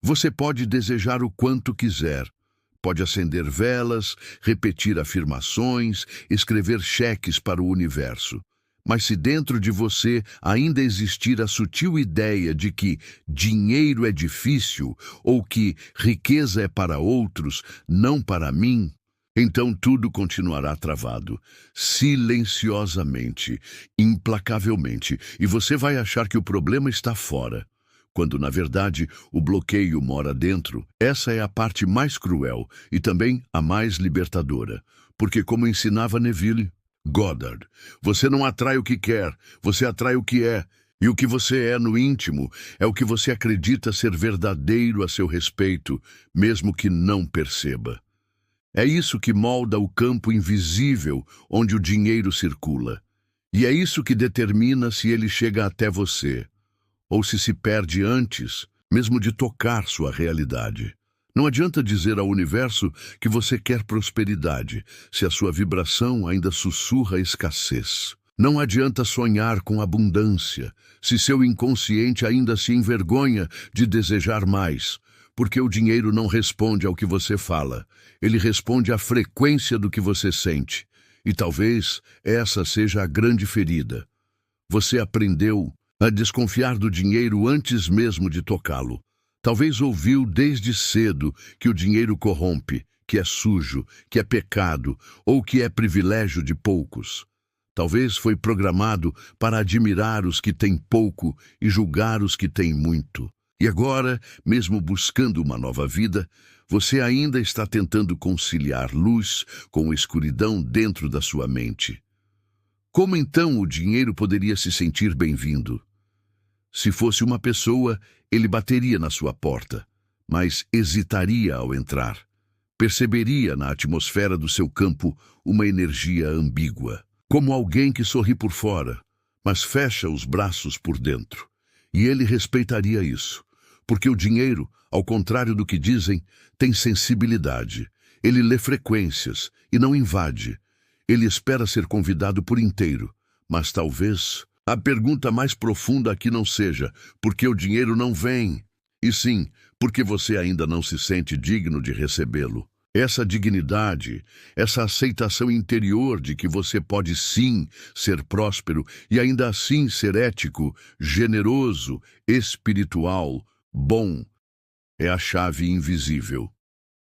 Você pode desejar o quanto quiser. Pode acender velas, repetir afirmações, escrever cheques para o universo. Mas se dentro de você ainda existir a sutil ideia de que dinheiro é difícil ou que riqueza é para outros, não para mim, então tudo continuará travado, silenciosamente, implacavelmente, e você vai achar que o problema está fora, quando na verdade o bloqueio mora dentro. Essa é a parte mais cruel e também a mais libertadora, porque como ensinava Neville Goddard, você não atrai o que quer, você atrai o que é. E o que você é no íntimo é o que você acredita ser verdadeiro a seu respeito, mesmo que não perceba. É isso que molda o campo invisível onde o dinheiro circula. E é isso que determina se ele chega até você, ou se perde antes, mesmo de tocar sua realidade. Não adianta dizer ao universo que você quer prosperidade, se a sua vibração ainda sussurra escassez. Não adianta sonhar com abundância, se seu inconsciente ainda se envergonha de desejar mais, porque o dinheiro não responde ao que você fala, ele responde à frequência do que você sente. E talvez essa seja a grande ferida. Você aprendeu a desconfiar do dinheiro antes mesmo de tocá-lo. Talvez ouviu desde cedo que o dinheiro corrompe, que é sujo, que é pecado ou que é privilégio de poucos. Talvez foi programado para admirar os que têm pouco e julgar os que têm muito. E agora, mesmo buscando uma nova vida, você ainda está tentando conciliar luz com escuridão dentro da sua mente. Como então o dinheiro poderia se sentir bem-vindo? Se fosse uma pessoa, ele bateria na sua porta, mas hesitaria ao entrar. Perceberia na atmosfera do seu campo uma energia ambígua, como alguém que sorri por fora, mas fecha os braços por dentro. E ele respeitaria isso, porque o dinheiro, ao contrário do que dizem, tem sensibilidade. Ele lê frequências e não invade. Ele espera ser convidado por inteiro, mas talvez a pergunta mais profunda aqui não seja porque o dinheiro não vem, e sim porque você ainda não se sente digno de recebê-lo. Essa dignidade, essa aceitação interior de que você pode sim ser próspero e ainda assim ser ético, generoso, espiritual, bom, é a chave invisível.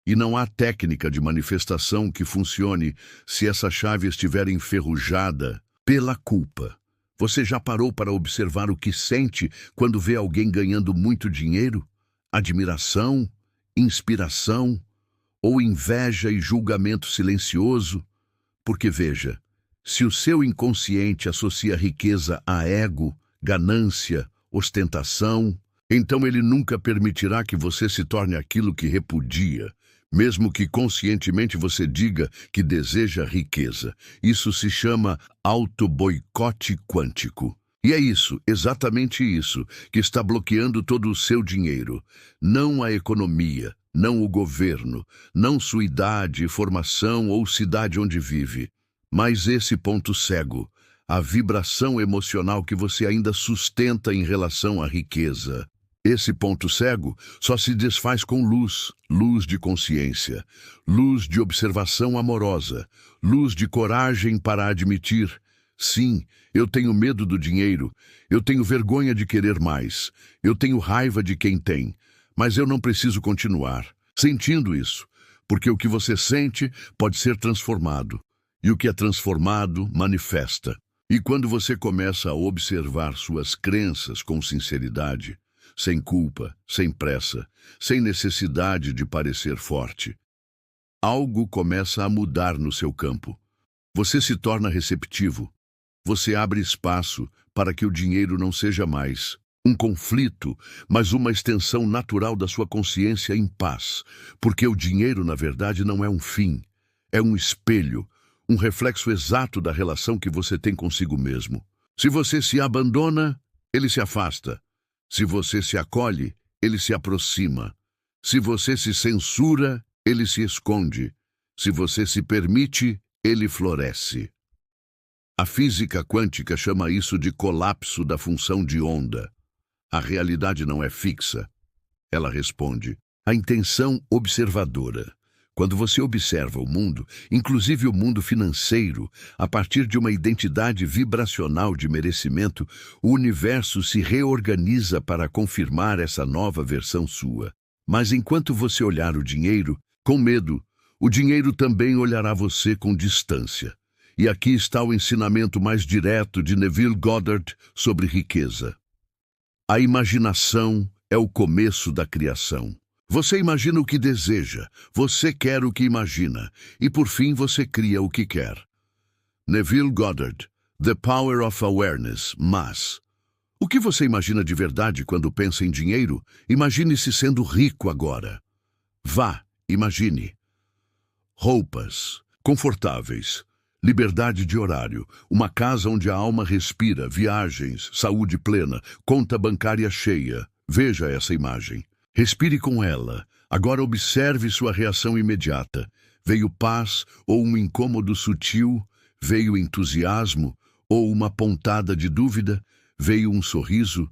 E não há técnica de manifestação que funcione se essa chave estiver enferrujada pela culpa. Você já parou para observar o que sente quando vê alguém ganhando muito dinheiro? Admiração, inspiração ou inveja e julgamento silencioso? Porque veja, se o seu inconsciente associa riqueza a ego, ganância, ostentação, então ele nunca permitirá que você se torne aquilo que repudia, mesmo que conscientemente você diga que deseja riqueza. Isso se chama auto-boicote quântico. E é isso, exatamente isso, que está bloqueando todo o seu dinheiro. Não a economia, não o governo, não sua idade, formação ou cidade onde vive, mas esse ponto cego, a vibração emocional que você ainda sustenta em relação à riqueza. Esse ponto cego só se desfaz com luz, luz de consciência, luz de observação amorosa, luz de coragem para admitir: sim, eu tenho medo do dinheiro, eu tenho vergonha de querer mais, eu tenho raiva de quem tem, mas eu não preciso continuar sentindo isso, porque o que você sente pode ser transformado, e o que é transformado manifesta. E quando você começa a observar suas crenças com sinceridade, sem culpa, sem pressa, sem necessidade de parecer forte, algo começa a mudar no seu campo. Você se torna receptivo. Você abre espaço para que o dinheiro não seja mais um conflito, mas uma extensão natural da sua consciência em paz, porque o dinheiro, na verdade, não é um fim, é um espelho, um reflexo exato da relação que você tem consigo mesmo. Se você se abandona, ele se afasta. Se você se acolhe, ele se aproxima. Se você se censura, ele se esconde. Se você se permite, ele floresce. A física quântica chama isso de colapso da função de onda. A realidade não é fixa. Ela responde: a intenção observadora. Quando você observa o mundo, inclusive o mundo financeiro, a partir de uma identidade vibracional de merecimento, o universo se reorganiza para confirmar essa nova versão sua. Mas enquanto você olhar o dinheiro com medo, o dinheiro também olhará você com distância. E aqui está o ensinamento mais direto de Neville Goddard sobre riqueza. A imaginação é o começo da criação. Você imagina o que deseja, você quer o que imagina, e por fim você cria o que quer. Neville Goddard, The Power of Awareness, mas... o que você imagina de verdade quando pensa em dinheiro? Imagine-se sendo rico agora. Vá, imagine. Roupas confortáveis, liberdade de horário, uma casa onde a alma respira, viagens, saúde plena, conta bancária cheia. Veja essa imagem. Respire com ela. Agora observe sua reação imediata. Veio paz ou um incômodo sutil? Veio entusiasmo ou uma pontada de dúvida? Veio um sorriso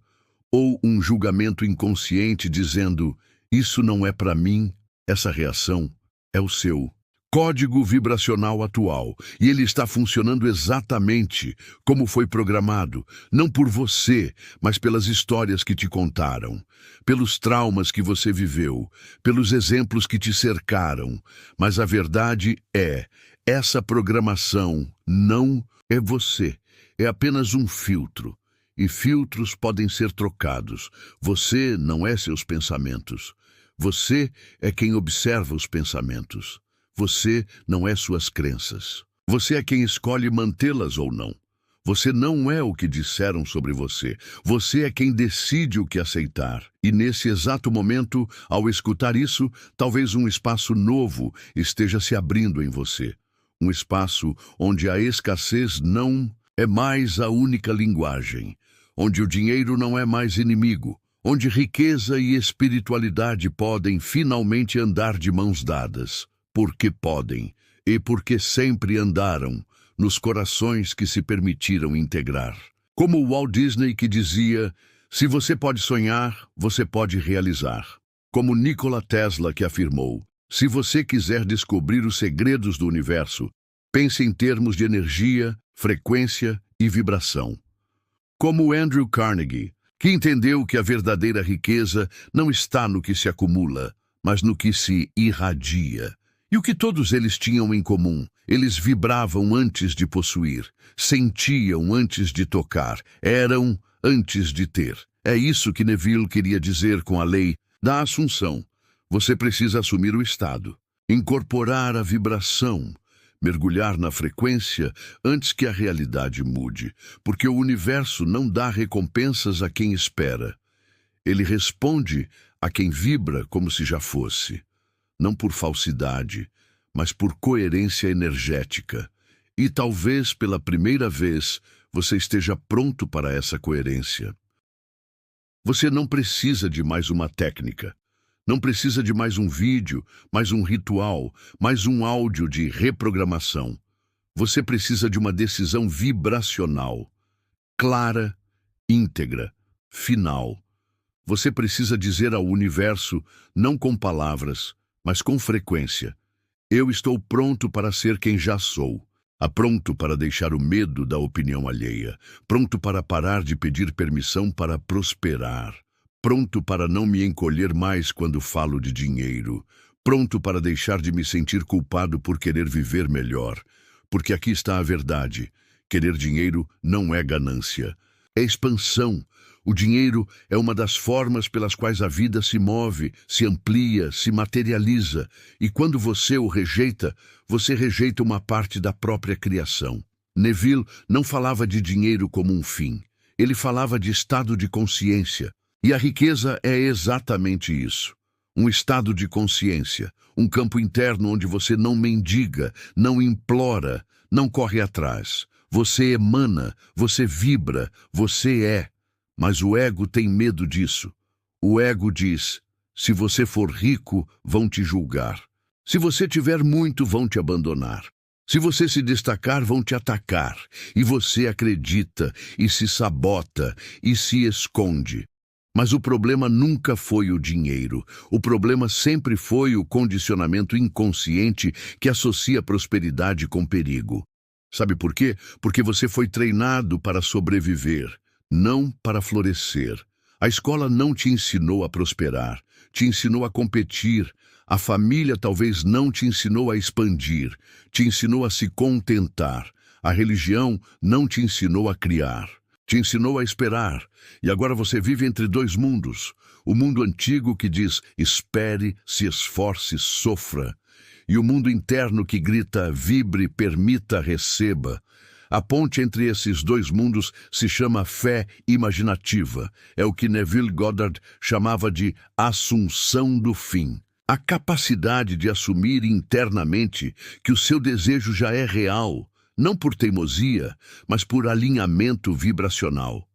ou um julgamento inconsciente dizendo: isso não é para mim? Essa reação é o seu código vibracional atual, e ele está funcionando exatamente como foi programado, não por você, mas pelas histórias que te contaram, pelos traumas que você viveu, pelos exemplos que te cercaram. Mas a verdade é, essa programação não é você, é apenas um filtro. E filtros podem ser trocados. Você não é seus pensamentos. Você é quem observa os pensamentos. Você não é suas crenças. Você é quem escolhe mantê-las ou não. Você não é o que disseram sobre você. Você é quem decide o que aceitar. E nesse exato momento, ao escutar isso, talvez um espaço novo esteja se abrindo em você. Um espaço onde a escassez não é mais a única linguagem. Onde o dinheiro não é mais inimigo. Onde riqueza e espiritualidade podem finalmente andar de mãos dadas. Porque podem, e porque sempre andaram, nos corações que se permitiram integrar. Como o Walt Disney que dizia: se você pode sonhar, você pode realizar. Como Nikola Tesla que afirmou: se você quiser descobrir os segredos do universo, pense em termos de energia, frequência e vibração. Como Andrew Carnegie, que entendeu que a verdadeira riqueza não está no que se acumula, mas no que se irradia. E o que todos eles tinham em comum? Eles vibravam antes de possuir, sentiam antes de tocar, eram antes de ter. É isso que Neville queria dizer com a lei da Assunção. Você precisa assumir o estado, incorporar a vibração, mergulhar na frequência antes que a realidade mude, porque o universo não dá recompensas a quem espera. Ele responde a quem vibra como se já fosse. Não por falsidade, mas por coerência energética. E talvez pela primeira vez você esteja pronto para essa coerência. Você não precisa de mais uma técnica. Não precisa de mais um vídeo, mais um ritual, mais um áudio de reprogramação. Você precisa de uma decisão vibracional, clara, íntegra, final. Você precisa dizer ao universo, não com palavras, mas com frequência: eu estou pronto para ser quem já sou. Pronto para deixar o medo da opinião alheia. Pronto para parar de pedir permissão para prosperar. Pronto para não me encolher mais quando falo de dinheiro. Pronto para deixar de me sentir culpado por querer viver melhor. Porque aqui está a verdade. Querer dinheiro não é ganância. É expansão. O dinheiro é uma das formas pelas quais a vida se move, se amplia, se materializa. E quando você o rejeita, você rejeita uma parte da própria criação. Neville não falava de dinheiro como um fim. Ele falava de estado de consciência. E a riqueza é exatamente isso. Um estado de consciência. Um campo interno onde você não mendiga, não implora, não corre atrás. Você emana, você vibra, você é. Mas o ego tem medo disso. O ego diz: se você for rico, vão te julgar. Se você tiver muito, vão te abandonar. Se você se destacar, vão te atacar. E você acredita, e se sabota, e se esconde. Mas o problema nunca foi o dinheiro. O problema sempre foi o condicionamento inconsciente que associa prosperidade com perigo. Sabe por quê? Porque você foi treinado para sobreviver, não para florescer. A escola não te ensinou a prosperar, te ensinou a competir. A família talvez não te ensinou a expandir, te ensinou a se contentar. A religião não te ensinou a criar, te ensinou a esperar. E agora você vive entre dois mundos. O mundo antigo que diz, espere, se esforce, sofra. E o mundo interno que grita, vibre, permita, receba. A ponte entre esses dois mundos se chama fé imaginativa. É o que Neville Goddard chamava de assunção do fim. A capacidade de assumir internamente que o seu desejo já é real, não por teimosia, mas por alinhamento vibracional.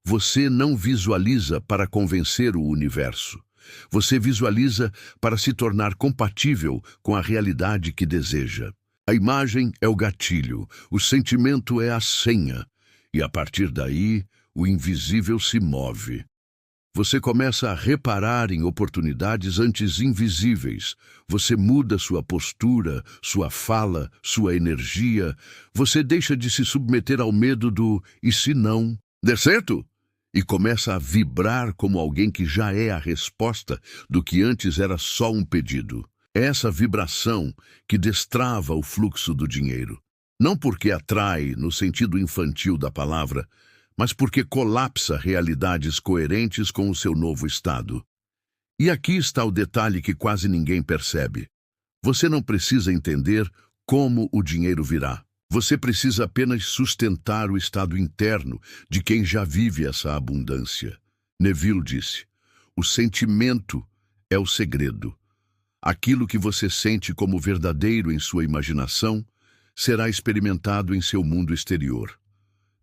Você não visualiza para convencer o universo. Você visualiza para se tornar compatível com a realidade que deseja. A imagem é o gatilho, o sentimento é a senha, e a partir daí, o invisível se move. Você começa a reparar em oportunidades antes invisíveis. Você muda sua postura, sua fala, sua energia. Você deixa de se submeter ao medo do "e se não der certo?" E começa a vibrar como alguém que já é a resposta do que antes era só um pedido. É essa vibração que destrava o fluxo do dinheiro. Não porque atrai, no sentido infantil da palavra, mas porque colapsa realidades coerentes com o seu novo estado. E aqui está o detalhe que quase ninguém percebe. Você não precisa entender como o dinheiro virá. Você precisa apenas sustentar o estado interno de quem já vive essa abundância. Neville disse, o sentimento é o segredo. Aquilo que você sente como verdadeiro em sua imaginação será experimentado em seu mundo exterior.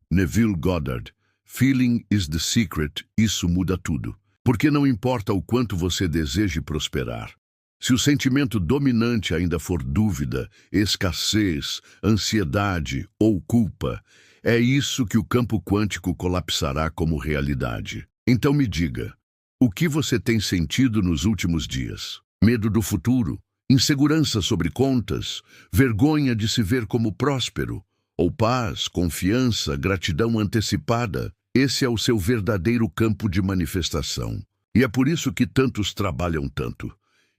Neville Goddard, Feeling is the secret, isso muda tudo. Porque não importa o quanto você deseje prosperar. Se o sentimento dominante ainda for dúvida, escassez, ansiedade ou culpa, é isso que o campo quântico colapsará como realidade. Então me diga, o que você tem sentido nos últimos dias? Medo do futuro? Insegurança sobre contas? Vergonha de se ver como próspero? Ou paz, confiança, gratidão antecipada? Esse é o seu verdadeiro campo de manifestação. E é por isso que tantos trabalham tanto.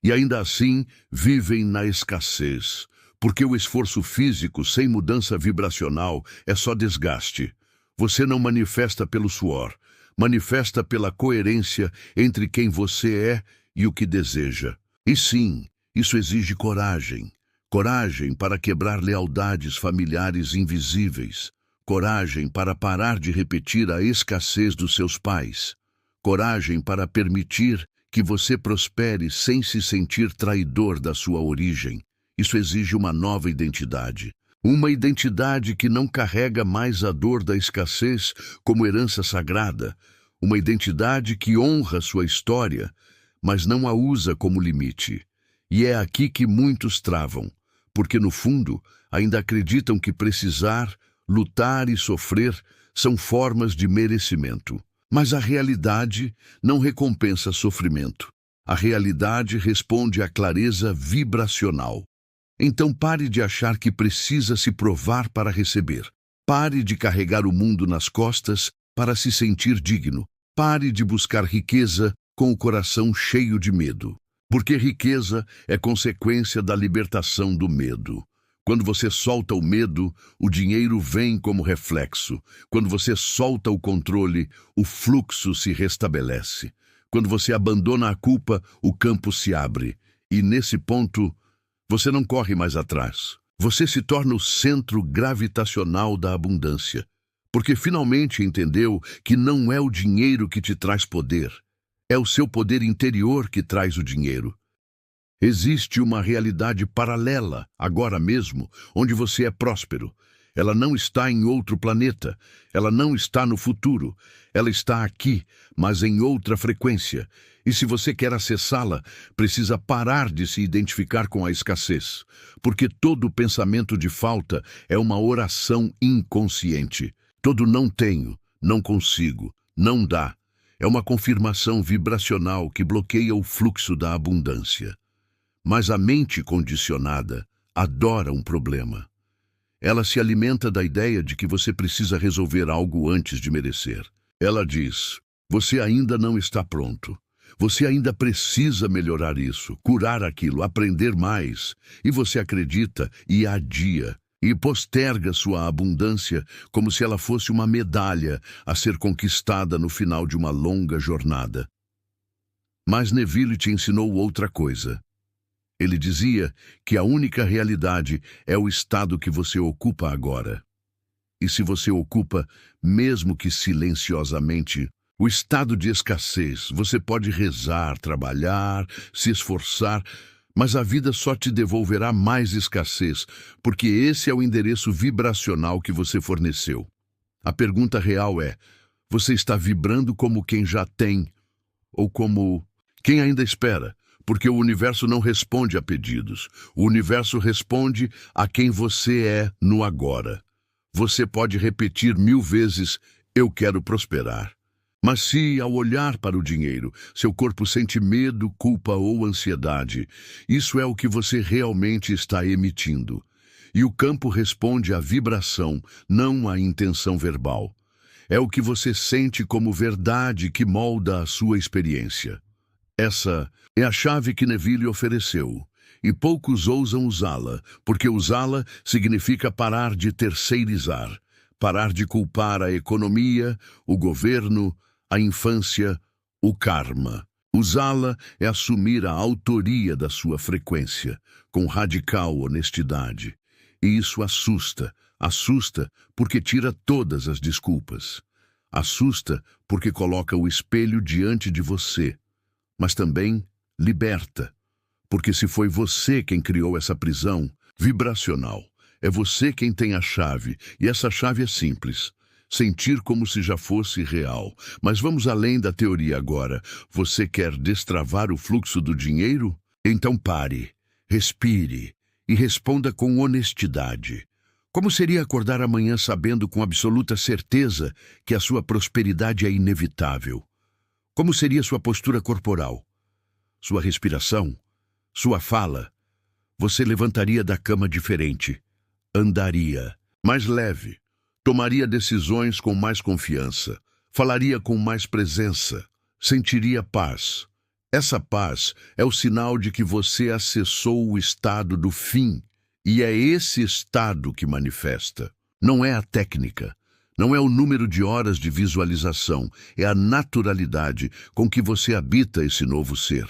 E ainda assim vivem na escassez, porque o esforço físico sem mudança vibracional é só desgaste. Você não manifesta pelo suor, manifesta pela coerência entre quem você é e o que deseja. E sim, isso exige coragem. Coragem para quebrar lealdades familiares invisíveis. Coragem para parar de repetir a escassez dos seus pais. Coragem para permitir que você prospere sem se sentir traidor da sua origem. Isso exige uma nova identidade. Uma identidade que não carrega mais a dor da escassez como herança sagrada. Uma identidade que honra sua história, mas não a usa como limite. E é aqui que muitos travam, porque no fundo ainda acreditam que precisar, lutar e sofrer são formas de merecimento. Mas a realidade não recompensa sofrimento. A realidade responde à clareza vibracional. Então pare de achar que precisa se provar para receber. Pare de carregar o mundo nas costas para se sentir digno. Pare de buscar riqueza com o coração cheio de medo. Porque riqueza é consequência da libertação do medo. Quando você solta o medo, o dinheiro vem como reflexo. Quando você solta o controle, o fluxo se restabelece. Quando você abandona a culpa, o campo se abre. E nesse ponto, você não corre mais atrás. Você se torna o centro gravitacional da abundância. Porque finalmente entendeu que não é o dinheiro que te traz poder. É o seu poder interior que traz o dinheiro. Existe uma realidade paralela, agora mesmo, onde você é próspero. Ela não está em outro planeta, ela não está no futuro. Ela está aqui, mas em outra frequência. E se você quer acessá-la, precisa parar de se identificar com a escassez. Porque todo pensamento de falta é uma oração inconsciente. Todo não tenho, não consigo, não dá. É uma confirmação vibracional que bloqueia o fluxo da abundância. Mas a mente condicionada adora um problema. Ela se alimenta da ideia de que você precisa resolver algo antes de merecer. Ela diz: você ainda não está pronto. Você ainda precisa melhorar isso, curar aquilo, aprender mais. E você acredita e adia e posterga sua abundância como se ela fosse uma medalha a ser conquistada no final de uma longa jornada. Mas Neville te ensinou outra coisa. Ele dizia que a única realidade é o estado que você ocupa agora. E se você ocupa, mesmo que silenciosamente, o estado de escassez, você pode rezar, trabalhar, se esforçar, mas a vida só te devolverá mais escassez, porque esse é o endereço vibracional que você forneceu. A pergunta real é: você está vibrando como quem já tem, ou como quem ainda espera? Porque o universo não responde a pedidos. O universo responde a quem você é no agora. Você pode repetir 1000 vezes: eu quero prosperar. Mas se, ao olhar para o dinheiro, seu corpo sente medo, culpa ou ansiedade, isso é o que você realmente está emitindo. E o campo responde à vibração, não à intenção verbal. É o que você sente como verdade que molda a sua experiência. Essa é a chave que Neville ofereceu, e poucos ousam usá-la, porque usá-la significa parar de terceirizar, parar de culpar a economia, o governo, a infância, o karma. Usá-la é assumir a autoria da sua frequência, com radical honestidade. E isso assusta. Assusta porque tira todas as desculpas. Assusta porque coloca o espelho diante de você. Mas também liberta. Porque se foi você quem criou essa prisão vibracional, é você quem tem a chave, e essa chave é simples. Sentir como se já fosse real. Mas vamos além da teoria agora. Você quer destravar o fluxo do dinheiro? Então pare, respire e responda com honestidade. Como seria acordar amanhã sabendo com absoluta certeza que a sua prosperidade é inevitável? Como seria sua postura corporal? Sua respiração? Sua fala? Você levantaria da cama diferente. Andaria mais leve. Tomaria decisões com mais confiança, falaria com mais presença, sentiria paz. Essa paz é o sinal de que você acessou o estado do fim, e é esse estado que manifesta. Não é a técnica, não é o número de horas de visualização, é a naturalidade com que você habita esse novo ser.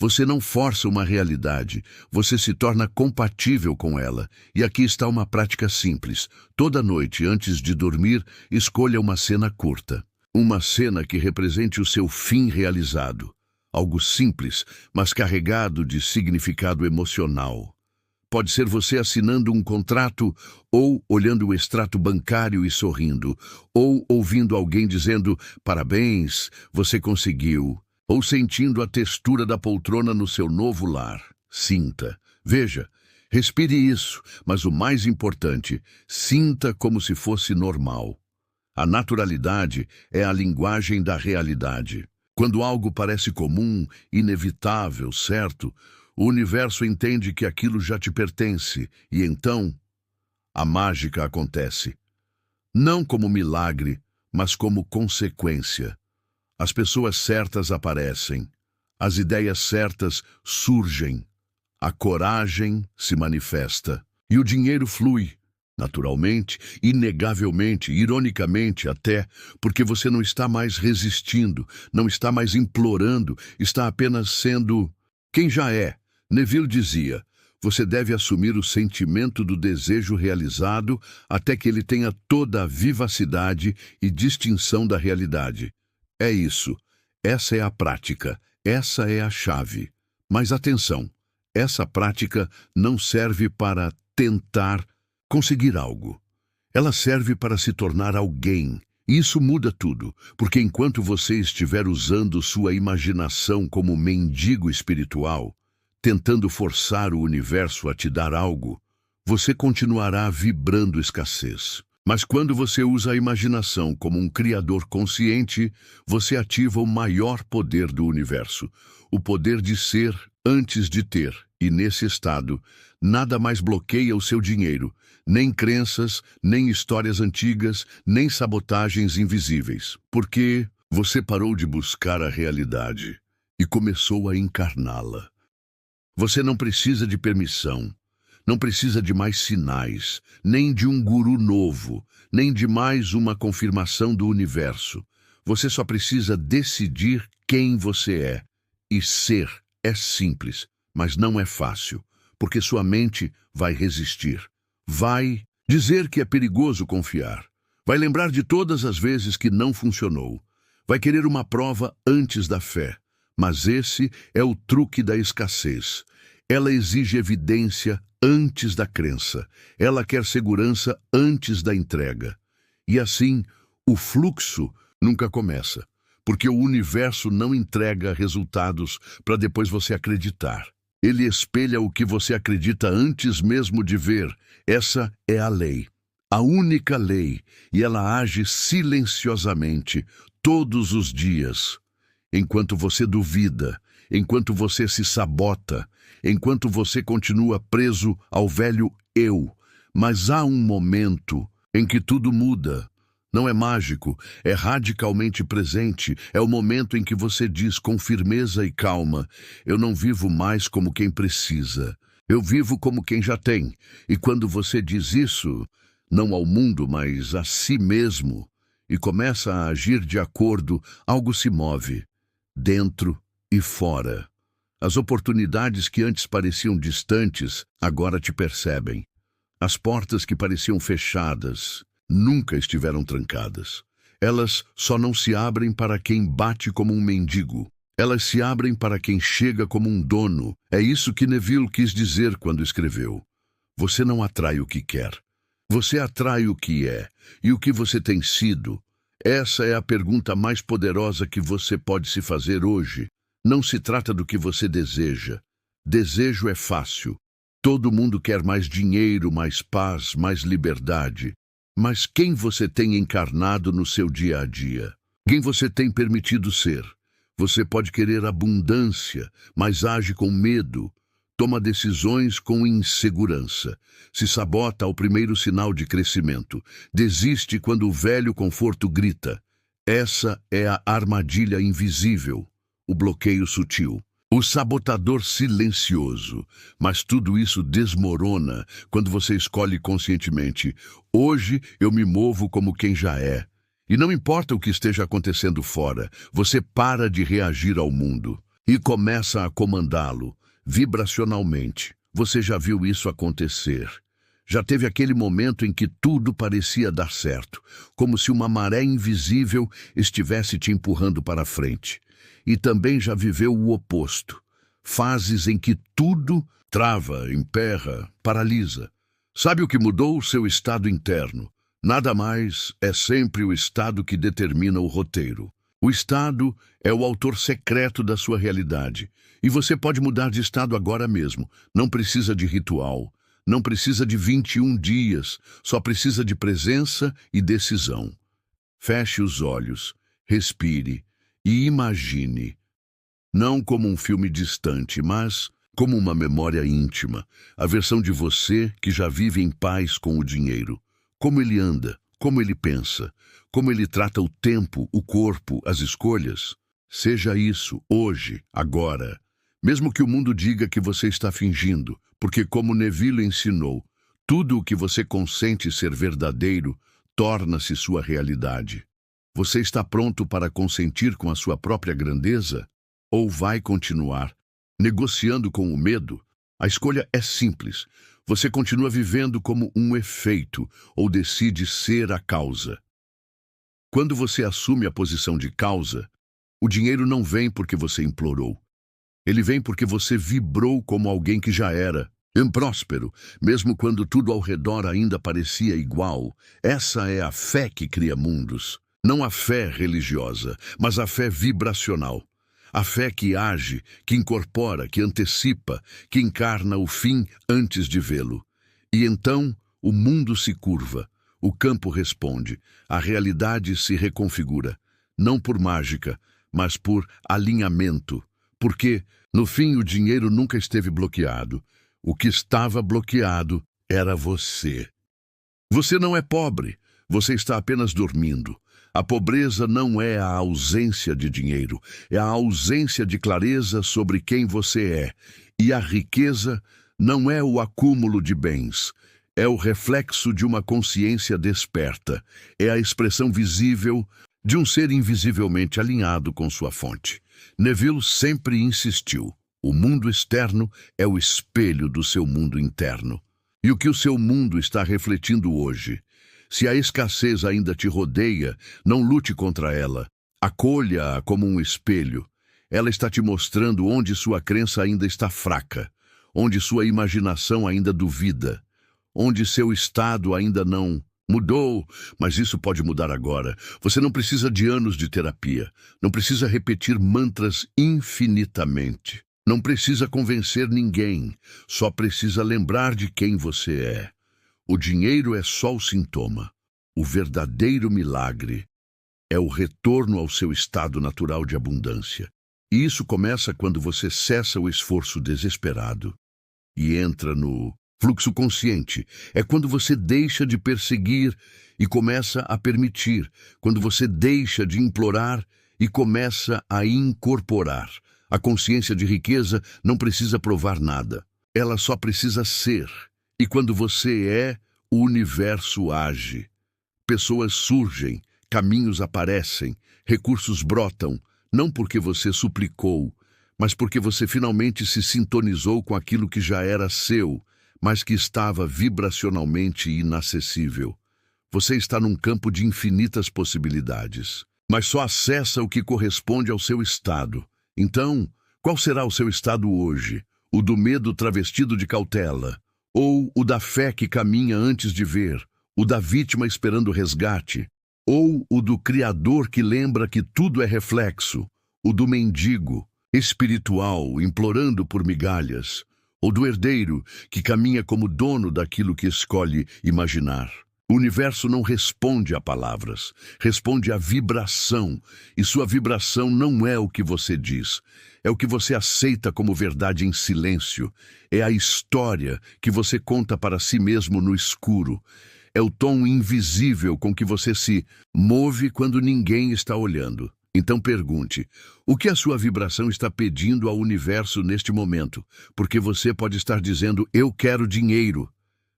Você não força uma realidade, você se torna compatível com ela. E aqui está uma prática simples. Toda noite, antes de dormir, escolha uma cena curta. Uma cena que represente o seu fim realizado. Algo simples, mas carregado de significado emocional. Pode ser você assinando um contrato, ou olhando o extrato bancário e sorrindo, ou ouvindo alguém dizendo: parabéns, você conseguiu. Ou sentindo a textura da poltrona no seu novo lar. Sinta. Veja, respire isso, mas o mais importante, sinta como se fosse normal. A naturalidade é a linguagem da realidade. Quando algo parece comum, inevitável, certo, o universo entende que aquilo já te pertence, e então a mágica acontece. Não como milagre, mas como consequência. As pessoas certas aparecem, as ideias certas surgem, a coragem se manifesta e o dinheiro flui, naturalmente, inegavelmente, ironicamente até, porque você não está mais resistindo, não está mais implorando, está apenas sendo quem já é. Neville dizia: você deve assumir o sentimento do desejo realizado até que ele tenha toda a vivacidade e distinção da realidade. É isso. Essa é a prática. Essa é a chave. Mas atenção, essa prática não serve para tentar conseguir algo. Ela serve para se tornar alguém. E isso muda tudo, porque enquanto você estiver usando sua imaginação como mendigo espiritual, tentando forçar o universo a te dar algo, você continuará vibrando escassez. Mas quando você usa a imaginação como um criador consciente, você ativa o maior poder do universo, o poder de ser antes de ter. E nesse estado, nada mais bloqueia o seu dinheiro, nem crenças, nem histórias antigas, nem sabotagens invisíveis. Porque você parou de buscar a realidade e começou a encarná-la. Você não precisa de permissão. Não precisa de mais sinais, nem de um guru novo, nem de mais uma confirmação do universo. Você só precisa decidir quem você é. E ser é simples, mas não é fácil, porque sua mente vai resistir. Vai dizer que é perigoso confiar. Vai lembrar de todas as vezes que não funcionou. Vai querer uma prova antes da fé. Mas esse é o truque da escassez. Ela exige evidência antes da crença. Ela quer segurança antes da entrega. E assim, o fluxo nunca começa, porque o universo não entrega resultados para depois você acreditar. Ele espelha o que você acredita antes mesmo de ver. Essa é a lei, a única lei, e ela age silenciosamente todos os dias. Enquanto você duvida, enquanto você se sabota, enquanto você continua preso ao velho eu. Mas há um momento em que tudo muda. Não é mágico, é radicalmente presente. É o momento em que você diz com firmeza e calma: eu não vivo mais como quem precisa. Eu vivo como quem já tem. E quando você diz isso, não ao mundo, mas a si mesmo, e começa a agir de acordo, algo se move, dentro e fora. As oportunidades que antes pareciam distantes, agora te percebem. As portas que pareciam fechadas, nunca estiveram trancadas. Elas só não se abrem para quem bate como um mendigo. Elas se abrem para quem chega como um dono. É isso que Neville quis dizer quando escreveu: você não atrai o que quer. Você atrai o que é e o que você tem sido. Essa é a pergunta mais poderosa que você pode se fazer hoje. Não se trata do que você deseja. Desejo é fácil. Todo mundo quer mais dinheiro, mais paz, mais liberdade. Mas quem você tem encarnado no seu dia a dia? Quem você tem permitido ser? Você pode querer abundância, mas age com medo. Toma decisões com insegurança. Se sabota ao primeiro sinal de crescimento. Desiste quando o velho conforto grita. Essa é a armadilha invisível, o bloqueio sutil, o sabotador silencioso. Mas tudo isso desmorona quando você escolhe conscientemente: hoje eu me movo como quem já é. E não importa o que esteja acontecendo fora, você para de reagir ao mundo e começa a comandá-lo. Vibracionalmente, você já viu isso acontecer. Já teve aquele momento em que tudo parecia dar certo, como se uma maré invisível estivesse te empurrando para frente. E também já viveu o oposto. Fases em que tudo trava, emperra, paralisa. Sabe o que mudou? O seu estado interno. Nada mais, é sempre o estado que determina o roteiro. O estado é o autor secreto da sua realidade. E você pode mudar de estado agora mesmo. Não precisa de ritual. Não precisa de 21 dias. Só precisa de presença e decisão. Feche os olhos, respire e imagine. Não como um filme distante, mas como uma memória íntima. A versão de você que já vive em paz com o dinheiro. Como ele anda, como ele pensa, como ele trata o tempo, o corpo, as escolhas. Seja isso, hoje, agora. Mesmo que o mundo diga que você está fingindo, porque como Neville ensinou, tudo o que você consente ser verdadeiro torna-se sua realidade. Você está pronto para consentir com a sua própria grandeza? Ou vai continuar negociando com o medo? A escolha é simples. Você continua vivendo como um efeito ou decide ser a causa. Quando você assume a posição de causa, o dinheiro não vem porque você implorou. Ele vem porque você vibrou como alguém que já era próspero, mesmo quando tudo ao redor ainda parecia igual. Essa é a fé que cria mundos. Não a fé religiosa, mas a fé vibracional. A fé que age, que incorpora, que antecipa, que encarna o fim antes de vê-lo. E então o mundo se curva. o campo responde, a realidade se reconfigura, não por mágica, mas por alinhamento. Porque, no fim, o dinheiro nunca esteve bloqueado. O que estava bloqueado era você. Você não é pobre, você está apenas dormindo. A pobreza não é a ausência de dinheiro, é a ausência de clareza sobre quem você é. E a riqueza não é o acúmulo de bens, é o reflexo de uma consciência desperta, é a expressão visível de um ser invisivelmente alinhado com sua fonte. Neville sempre insistiu: o mundo externo é o espelho do seu mundo interno. E o que o seu mundo está refletindo hoje? Se a escassez ainda te rodeia, não lute contra ela. Acolha-a como um espelho. Ela está te mostrando onde sua crença ainda está fraca, onde sua imaginação ainda duvida, onde seu estado ainda não mudou, mas isso pode mudar agora. Você não precisa de anos de terapia, não precisa repetir mantras infinitamente, não precisa convencer ninguém, só precisa lembrar de quem você é. O dinheiro é só o sintoma. O verdadeiro milagre é o retorno ao seu estado natural de abundância. E isso começa quando você cessa o esforço desesperado e entra no fluxo consciente. É quando você deixa de perseguir e começa a permitir, quando você deixa de implorar e começa a incorporar. A consciência de riqueza não precisa provar nada, ela só precisa ser. E quando você é, o universo age. Pessoas surgem, caminhos aparecem, recursos brotam, não porque você suplicou, mas porque você finalmente se sintonizou com aquilo que já era seu, mas que estava vibracionalmente inacessível. Você está num campo de infinitas possibilidades, mas só acessa o que corresponde ao seu estado. Então, qual será o seu estado hoje? O do medo travestido de cautela? Ou o da fé que caminha antes de ver? O da vítima esperando resgate? Ou o do Criador que lembra que tudo é reflexo? O do mendigo espiritual implorando por migalhas? Ou do herdeiro que caminha como dono daquilo que escolhe imaginar? O universo não responde a palavras, responde à vibração, e sua vibração não é o que você diz, é o que você aceita como verdade em silêncio, é a história que você conta para si mesmo no escuro, é o tom invisível com que você se move quando ninguém está olhando. Então pergunte, o que a sua vibração está pedindo ao universo neste momento? Porque você pode estar dizendo, eu quero dinheiro,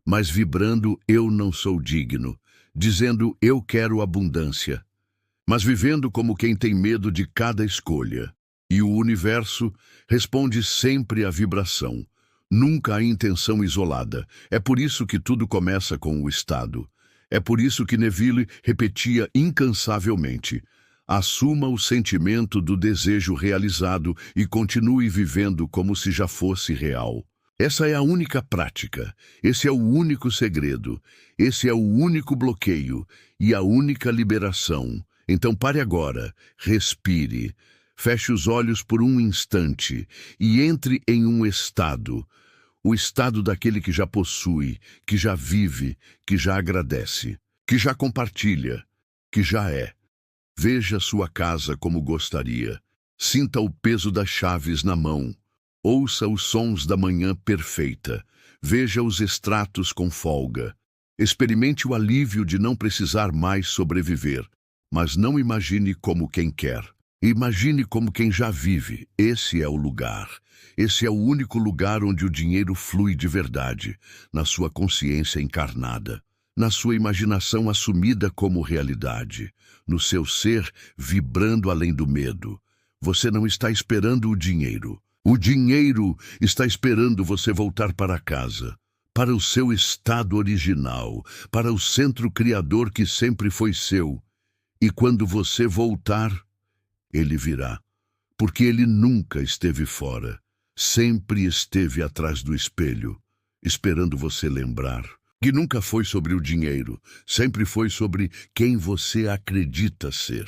mas vibrando, eu não sou digno, dizendo, eu quero abundância, mas vivendo como quem tem medo de cada escolha. E o universo responde sempre à vibração, nunca à intenção isolada. É por isso que tudo começa com o estado. É por isso que Neville repetia incansavelmente, assuma o sentimento do desejo realizado e continue vivendo como se já fosse real. Essa é a única prática, esse é o único segredo, esse é o único bloqueio e a única liberação. Então pare agora, respire, feche os olhos por um instante e entre em um estado, o estado daquele que já possui, que já vive, que já agradece, que já compartilha, que já é. Veja sua casa como gostaria, sinta o peso das chaves na mão. Ouça os sons da manhã perfeita, veja os extratos com folga, experimente o alívio de não precisar mais sobreviver, mas não imagine como quem quer, imagine como quem já vive. Esse é o lugar, esse é o único lugar onde o dinheiro flui de verdade, na sua consciência encarnada, na sua imaginação assumida como realidade, no seu ser vibrando além do medo. Você não está esperando o dinheiro. O dinheiro está esperando você voltar para casa, para o seu estado original, para o centro criador que sempre foi seu. E quando você voltar, ele virá, porque ele nunca esteve fora, sempre esteve atrás do espelho, esperando você lembrar que nunca foi sobre o dinheiro, sempre foi sobre quem você acredita ser.